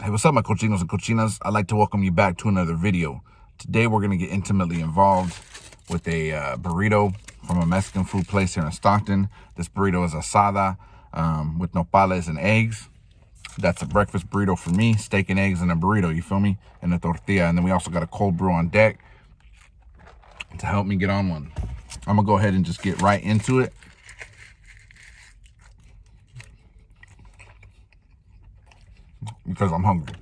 Hey, what's up, my cochinos and cochinas? I'd like to welcome you back to another video. Today, we're going to get intimately involved with a burrito from a Mexican food place here in Stockton. This burrito is asada with nopales and eggs. That's a breakfast burrito for me. Steak and eggs and a burrito, you feel me? And a tortilla. And then we also got a cold brew on deck to help me get on one. I'm going to go ahead and just get right into it. Because I'm hungry.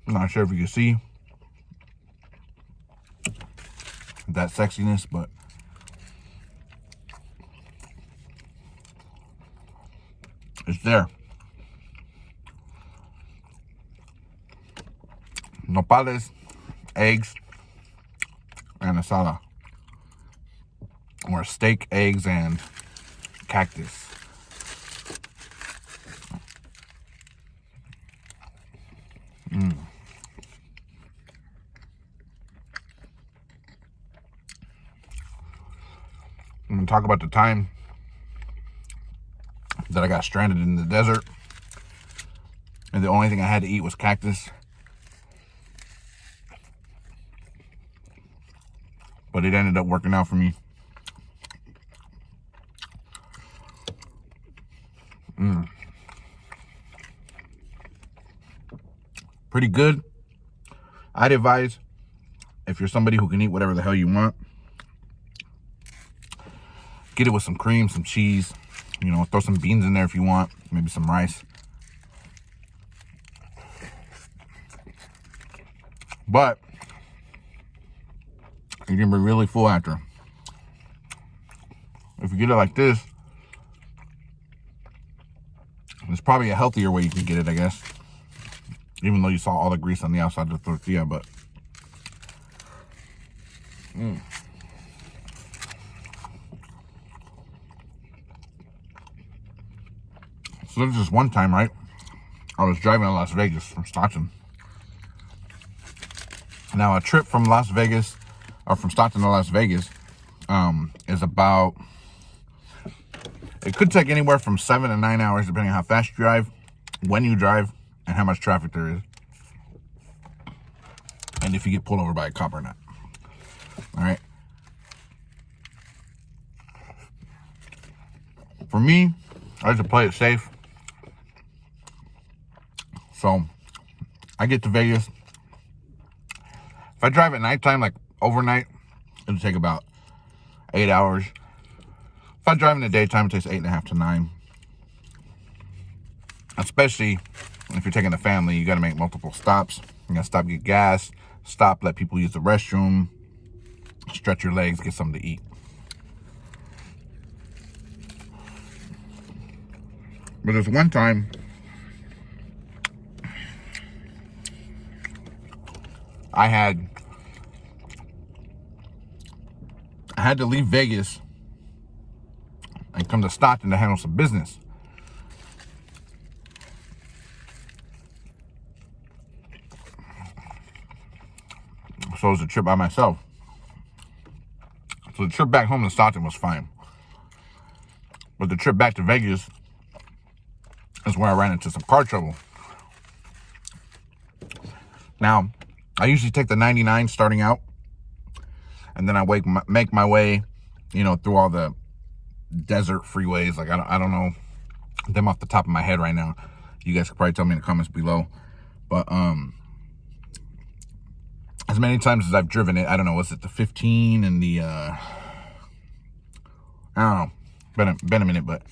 I'm not sure if you can see that sexiness, but it's there. Nopales, eggs, and asada. Or steak, eggs, and cactus. I'm going to talk about the time that I got stranded in the desert and the only thing I had to eat was cactus. But it ended up working out for me. Pretty good. I'd advise, if you're somebody who can eat whatever the hell you want, get it with some cream, some cheese, you know, throw some beans in there if you want, maybe some rice. But you're gonna be really full after. If you get it like this, there's probably a healthier way you can get it, I guess. Even though you saw all the grease on the outside of the tortilla, but So there's just one time, right? I was driving to Las Vegas from Stockton. Now, a trip from Las Vegas, or from Stockton to Las Vegas, is about, it could take anywhere from 7 to 9 hours, depending on how fast you drive, when you drive, and how much traffic there is. And if you get pulled over by a cop or not. All right. For me, I like to play it safe. So, I get to Vegas. If I drive at nighttime, like overnight, it'll take about 8 hours. If I drive in the daytime, it takes 8.5 to 9. Especially if you're taking a family, you got to make multiple stops. You got to stop, get gas, stop, let people use the restroom, stretch your legs, get something to eat. But there's one time I had to leave Vegas and come to Stockton to handle some business. So it was a trip by myself. So the trip back home to Stockton was fine. But the trip back to Vegas is where I ran into some car trouble. Now, I usually take the 99 starting out. And then I make my way, you know, through all the desert freeways. Like, I don't know them off the top of my head right now. You guys could probably tell me in the comments below. But, as many times as I've driven it, I don't know, was it the 15 and the, I don't know, been a minute, but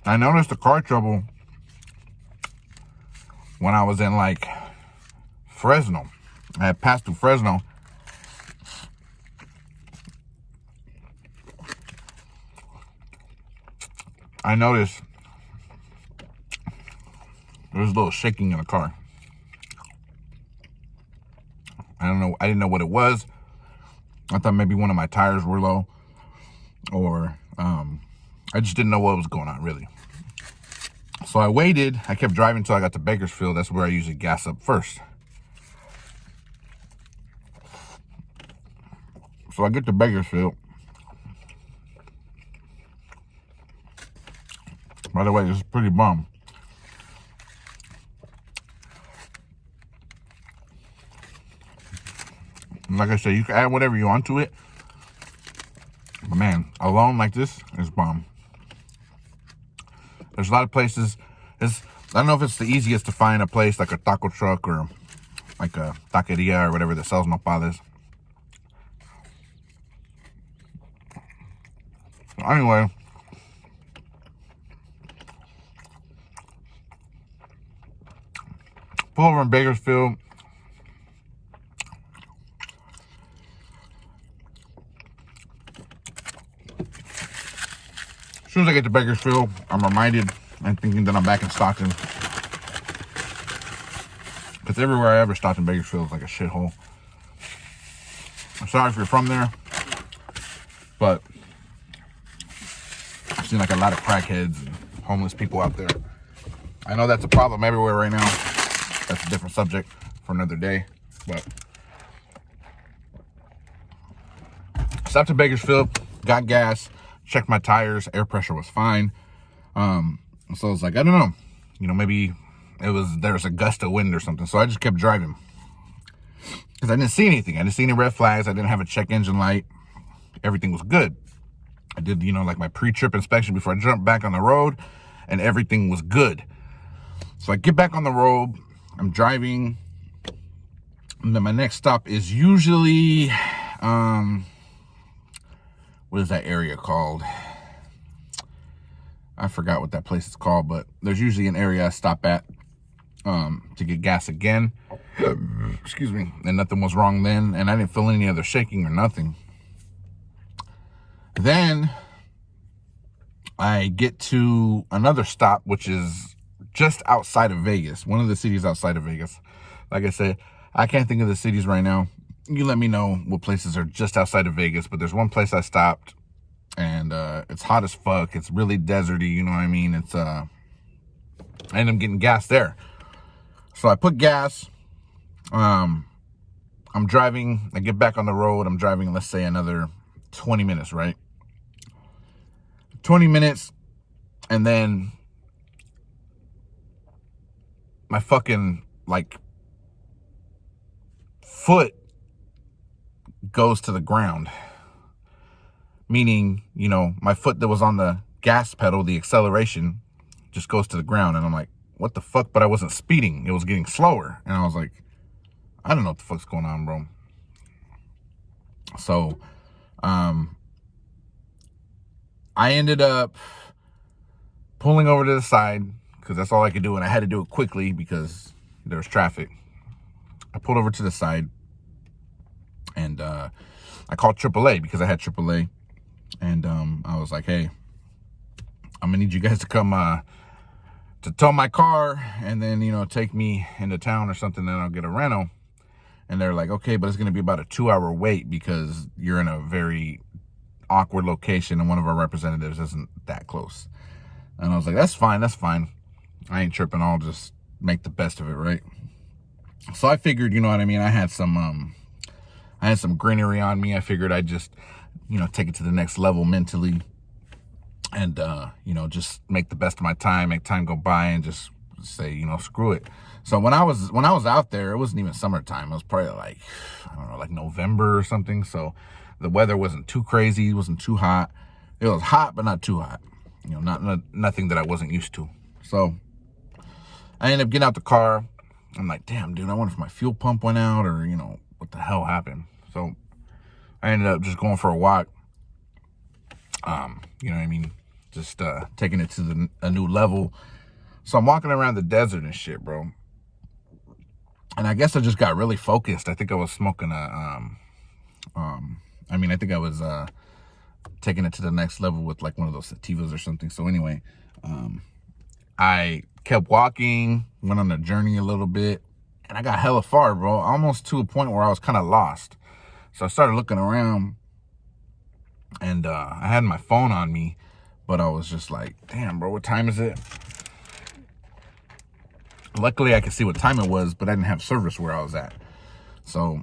I noticed the car trouble when I was in, like, Fresno. I had passed through Fresno. I noticed there was a little shaking in the car. I didn't know what it was. I thought maybe one of my tires were low, or I just didn't know what was going on, really. So I waited. I kept driving until I got to Bakersfield. That's where I usually gas up first. So I get to Bakersfield. By the way, this is pretty bomb. And like I said, you can add whatever you want to it. But man, alone like this is bomb. There's a lot of places. I don't know if it's the easiest to find a place like a taco truck or like a taqueria or whatever that sells nopales. Anyway, pull over in Bakersfield. As soon as I get to Bakersfield, I'm reminded and thinking that I'm back in Stockton. Because everywhere I ever stopped in Bakersfield is like a shithole. I'm sorry if you're from there, but I've seen like a lot of crackheads and homeless people out there. I know that's a problem everywhere right now. That's a different subject for another day. But stopped in Bakersfield, got gas, checked my tires, air pressure was fine. So I was like, I don't know, maybe there's a gust of wind or something. So I just kept driving because I didn't see anything. I didn't see any red flags. I didn't have a check engine light. Everything was good. I did, like my pre-trip inspection before I jumped back on the road, and everything was good. So I get back on the road. I'm driving. And then my next stop is usually, what is that area called? I forgot what that place is called, but there's usually an area I stop at to get gas again. Excuse me. And nothing was wrong then, and I didn't feel any other shaking or nothing. Then I get to another stop, which is just outside of Vegas, one of the cities outside of Vegas. Like I said, I can't think of the cities right now. You let me know what places are just outside of Vegas, but there's one place I stopped, and it's hot as fuck. It's really deserty, you know what I mean? I end up getting gas there. So I put gas. I'm driving. I get back on the road. I'm driving, let's say, another 20 minutes, right? 20 minutes, and then my fucking, foot goes to the ground. Meaning, my foot that was on the gas pedal, the acceleration, just goes to the ground. And I'm like, what the fuck? But I wasn't speeding. It was getting slower. And I was like, I don't know what the fuck's going on, bro. So, I ended up pulling over to the side because that's all I could do. And I had to do it quickly because there was traffic. I pulled over to the side, and I called AAA because I had AAA. And I was like, hey, I'm gonna need you guys to come to tow my car and then, take me into town or something, then I'll get a rental. And they're like, okay, but it's gonna be about a 2-hour wait because you're in a very awkward location and one of our representatives isn't that close. And I was like, that's fine. I ain't tripping. I'll just make the best of it, right? So I figured, you know what I mean? I had some greenery on me. I figured I'd just, take it to the next level mentally and, just make the best of my time, make time go by and just say, screw it. So when I was out there, it wasn't even summertime. It was probably like November or something. So the weather wasn't too crazy. It wasn't too hot. It was hot, but not too hot. Nothing that I wasn't used to. So I ended up getting out the car. I'm like, damn, dude, I wonder if my fuel pump went out or, what the hell happened. So I ended up just going for a walk. You know what I mean? Just taking it to a new level. So I'm walking around the desert and shit, bro. And I guess I just got really focused. I think I was smoking I think I was taking it to the next level with like one of those sativas or something. So anyway, I kept walking, went on a journey a little bit, and I got hella far, bro. Almost to a point where I was kind of lost. So I started looking around, and I had my phone on me, but I was just like, damn, bro, what time is it? luckily I could see what time it was, but I didn't have service where I was at. So,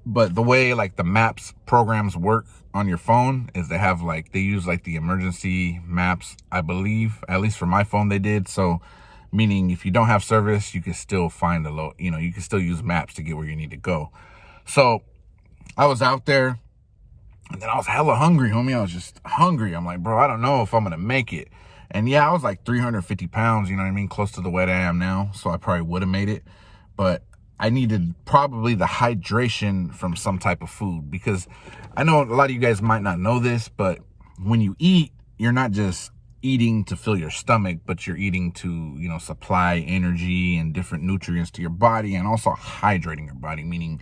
but the way like the maps programs work on your phone is they have like, they use like the emergency maps, I believe, at least for my phone they did. So meaning if you don't have service, you can still find you can still use maps to get where you need to go. So I was out there, and then I was hella hungry, homie. I was just hungry. I'm like, bro, I don't know if I'm gonna make it. And yeah, I was like 350 pounds, you know what I mean? Close to the weight I am now. So I probably would have made it, but I needed probably the hydration from some type of food, because I know a lot of you guys might not know this, but when you eat, you're not just eating to fill your stomach, but you're eating to, you know, supply energy and different nutrients to your body, and also hydrating your body, meaning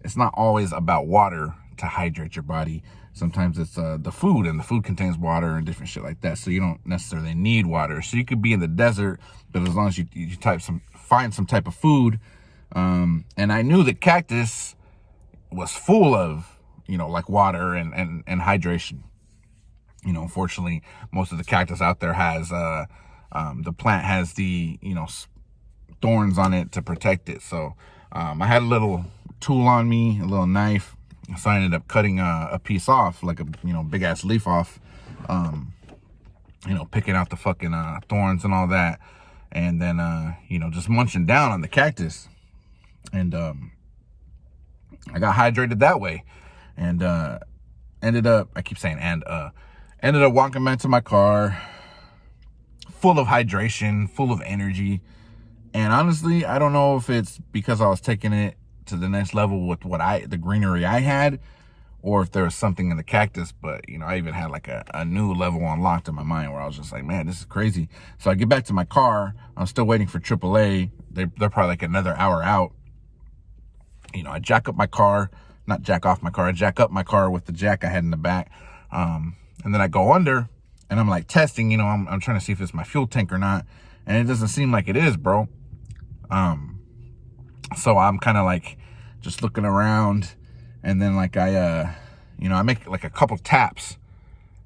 it's not always about water to hydrate your body. Sometimes it's the food, and the food contains water and different shit like that. So you don't necessarily need water. So you could be in the desert, but as long as you find some type of food. And I knew the cactus was full of, you know, like water and hydration. You know, unfortunately, most of the cactus out there has, the plant has the, you know, thorns on it to protect it. So, I had a little tool on me, a little knife. So I ended up cutting a piece off, like a, you know, big ass leaf off, you know, picking out the fucking, thorns and all that. And then, you know, just munching down on the cactus. And, I got hydrated that way, and, ended up walking back to my car full of hydration, full of energy. And honestly, I don't know if it's because I was taking it to the next level with the greenery I had, or if there was something in the cactus, but, you know, I even had like a new level unlocked in my mind where I was just like, man, this is crazy. So I get back to my car. I'm still waiting for AAA. They're probably like another hour out. You know, I jack up my car, not jack off my car. I jack up my car with the jack I had in the back. And then I go under, and I'm like testing, you know, I'm trying to see if it's my fuel tank or not. And it doesn't seem like it is, bro. So I'm kind of like just looking around, and then like you know, I make like a couple taps,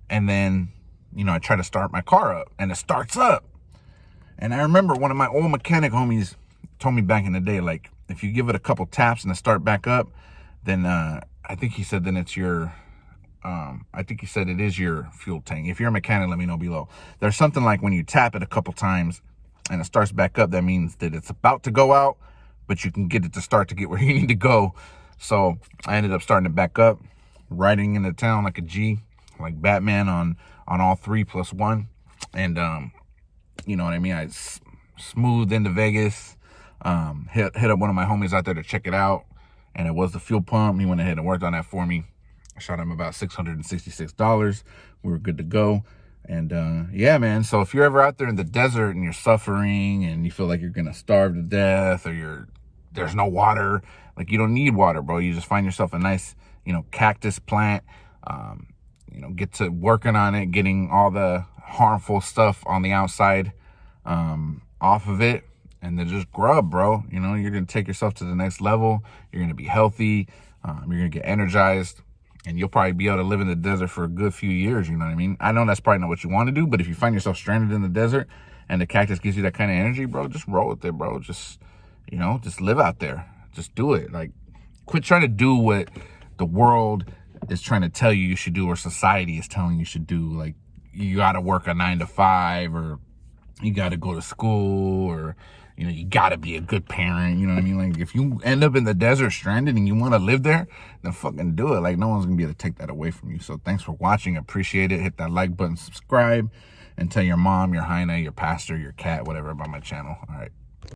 and then, you know, I try to start my car up, and it starts up. And I remember one of my old mechanic homies told me back in the day, like, if you give it a couple taps and it start back up, then I think he said then it's your, I think he said it is your fuel tank. If you're a mechanic, let me know below. There's something like when you tap it a couple times and it starts back up, that means that it's about to go out, but you can get it to start to get where you need to go. So I ended up starting it back up, riding into town like a G, like Batman on all 3+1. And, you know what I mean? I smoothed into Vegas, hit up one of my homies out there to check it out, and it was the fuel pump. He went ahead and worked on that for me. I shot him about $666. We were good to go. And yeah, man, so if you're ever out there in the desert and you're suffering and you feel like you're gonna starve to death, or there's no water, like, you don't need water, bro. You just find yourself a nice, you know, cactus plant, you know, get to working on it, getting all the harmful stuff on the outside off of it, and then just grub, bro. You know, you're gonna take yourself to the next level. You're gonna be healthy. You're gonna get energized, and you'll probably be able to live in the desert for a good few years. You know what I mean? I know that's probably not what you want to do, but if you find yourself stranded in the desert and the cactus gives you that kind of energy, bro, just roll with it, bro. Just, you know, just live out there. Just do it. Like, quit trying to do what the world is trying to tell you should do, or society is telling you should do. Like, you got to work a 9-to-5, or you got to go to school, or, you know, you got to be a good parent. You know what I mean? Like, if you end up in the desert stranded and you want to live there, then fucking do it. Like, no one's going to be able to take that away from you. So thanks for watching. Appreciate it. Hit that like button, subscribe, and tell your mom, your hyena, your pastor, your cat, whatever about my channel. All right.